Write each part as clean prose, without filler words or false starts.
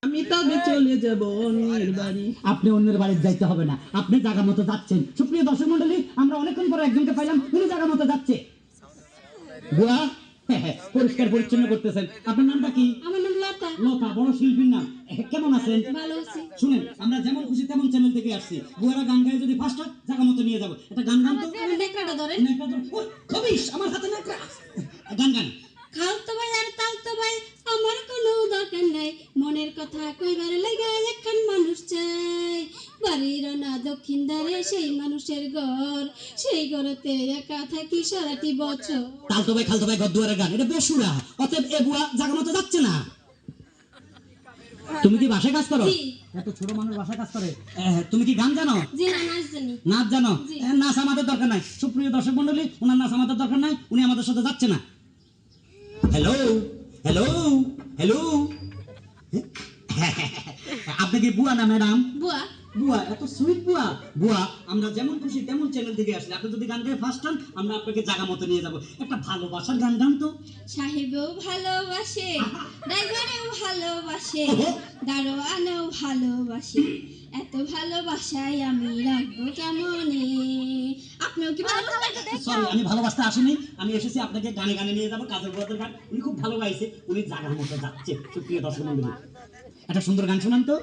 আমি তবে চলে যাব অন্যের বাড়ি। আপনি অন্যের বাড়ি যাইতে হবে না, আপনি জায়গা মতো যাচ্ছেন। সুপ্রিয় দর্শক মন্ডলী, আমরা অনেকক্ষণ পরে একজনকে পাইলাম, উনি জায়গা মতো যাচ্ছে। বুয়া পরিষ্কার পরিচ্ছন্ন করতেছেন। আপনার নামটা কি? আমার নাম লতা। লতা, বড় শিল্পীর নাম। কেমন আছেন? ভালো আছি। শুনেন, আমরা যেমন খুশি তেমন চ্যানেল থেকে আসছি। বুয়ারা গান গায়ে যদি ফার্স্ট হয়, জায়গা মতো নিয়ে যাবো। একটা গান গান তো। আমার নেকড়াটা ধরেন। খবিস, আমার হাতে নেকড়া। গান গান। খালতো ভাই আর তালতো ভাই আমার কোনো দরকার নাই, মনের কথা কইবার লাগা একখান মানুষ চাই। বাড়ির না দক্ষিণ ধারে সেই মানুষের ঘর, সেই ঘরেতে একা থাকি সারাটি বছর। তালতো ভাই খালতো ভাই গদ্দুয়ারের গান, এটা বেসুরা। অতএব এ বুয়া জায়গা মতো যাচ্ছে না। তুমি কি বাসায় কাজ করো? জি। এত ছোট মানুষ বাসায় কাজ করে। তুমি কি গান জানো? জি না, নাচ জানি। নাচ জানো? জি। নাচ আমাদের দরকার নাই। সুপ্রিয় দর্শক মন্ডলী, ওনার নাচ আমাদের দরকার নাই, উনি আমাদের সাথে যাচ্ছে না। হ্যালো হ্যালো হ্যালো, আপনি কি বুয়া না ম্যাডাম? বুয়া। বুয়া, এত সুইট বুয়া। বুয়া, আমরা যেমন খুশি তেমন চ্যানেল থেকে আসলে আপনি যদি গান গায়ে ফার্স্ট হন, আমরা আপনাকে জায়গা মতো নিয়ে যাব। একটা ভালোবাসার গান গান তো। সাহেবও ভালোবাসে, ড্রাইভারেও ভালোবাসে, দারোয়ানও ভালোবাসে, এত ভালোবাসায় আমি রাখবো কেমনে। আপনিও কি ভালোবাসেন? সরি, আমি ভালোবাসতে আসিনি, আমি এসেছি আপনাকে গানে গানে নিয়ে যাবো। কাজের বুয়াদের গান, উনি খুব ভালো গাইছে, উনি জায়গার মতো যাচ্ছে। সুপ্রিয় দর্শক মন্ডলী, একটা সুন্দর গান শোনান তো।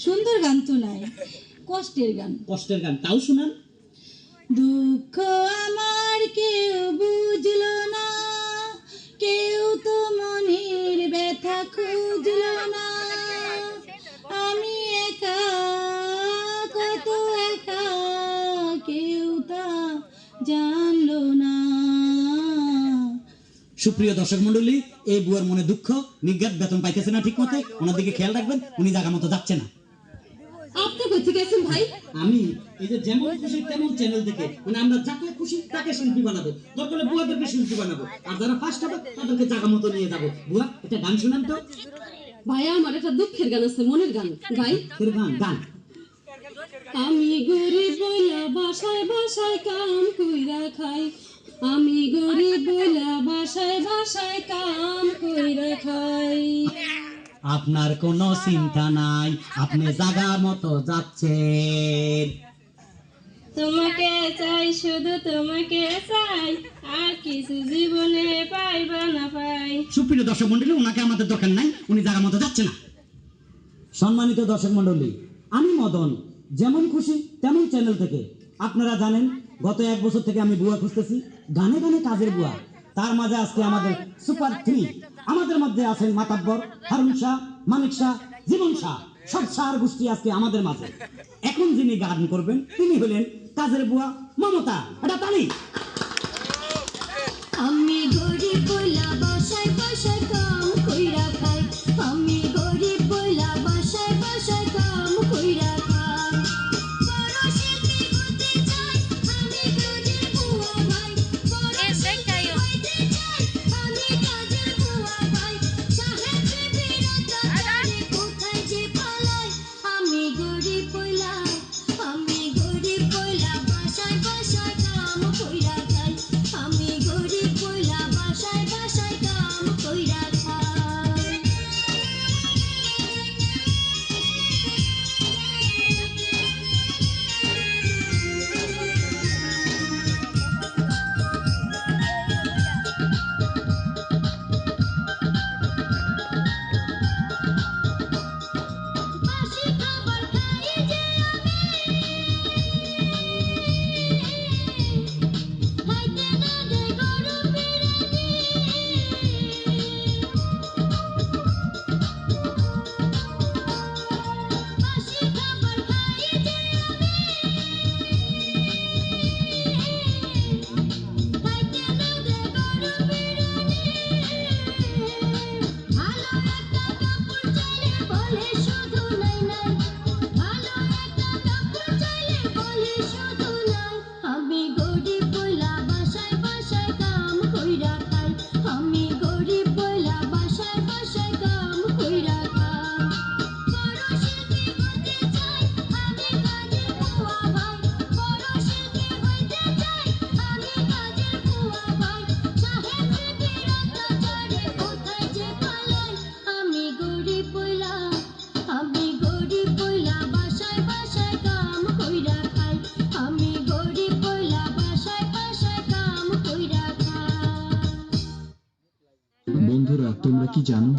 সুন্দর গান তো নাই, কষ্টের গান। কষ্টের গান, তাও শোনান। দুঃখ আমার কেউ বুঝলো না, কেউ তো মনের ব্যথা খুঁজলো না, আমি একা, কত একা, কেউ তা জানলো না। সুপ্রিয় দর্শক মন্ডলী, এই বুয়ার মনে দুঃখ, নিজ্ঞাত বেতন পাইতেছে না ঠিক মতো, ওনার দিকে খেয়াল রাখবেন, উনি জায়গা মতো যাচ্ছে না। আপনি কোথায় গেছেন ভাই? আমি এই যে যেমন খুশি তেমন চ্যানেল থেকে, মানে আমরা যাকে খুশি তাকে শিল্পী বানাবো, দরকার হলে বুয়াদেরকে শিল্পী বানাবো, আর যারা ফার্স্ট হবে তাদেরকে জায়গা মতো নিয়ে যাবো। বুয়া, একটা গান শোনান তো। ভাইয়া, আমার একটা দুঃখের গান আছে, মনের গান গাই। ফের গান গান। আমি গরিব বইলা বাসায় বাসায় কাম কইরা খাই, আমি গরিব বইলা বাসায় বাসায় কাম কইরা খাই। আপনার কোনো চিন্তা নাই, আপনি জায়গা মতো যাচ্ছেন। তোমাকে চাই, শুধু তোমাকে চাই, আর কিছু জীবনে পাইবা না পাই। সুপ্রিয় দর্শক মন্ডলী, ওনাকে আমাদের দরকার নাই, উনি জায়গা মতো যাচ্ছে না। সম্মানিত দর্শক মন্ডলী, আমি মদন, যেমন খুশি তেমন চ্যানেল থেকে। আপনারা জানেন, গত 1 বছর থেকে আমি বুয়া খুঁজতেছি, গানে গানে কাজের বুয়া। তার মাঝে আজকে আমাদের সুপার 3, আমাদের মধ্যে আছেন মাতাব্বর, হারুন শাহ, মানিক শাহ, জীবন শাহ, সব শাহর গোষ্ঠী আজকে আমাদের মাঝে। এখন যিনি গান করবেন তিনি হলেন কাজের বুয়া মমতা। এটা তালি। আমি গরিব বইলা বাসায় বাসায় কাম কইরা খাই, আমি গরিব বইলা বাসায় বাসায় কাম কইরা খাই। বড় শিল্পী হতে চাই, আমি কাজের বুয়া ভাই, বড় শিল্পী হতে চাই, আমি কাজের বুয়া ভাই। সাহেব বিবিরতা জানে কোথায় যে পালাই, আমি গরিব বইলা বাসায় বাসায় কাম কইরা বন্ধুরা তোমরা কি জানো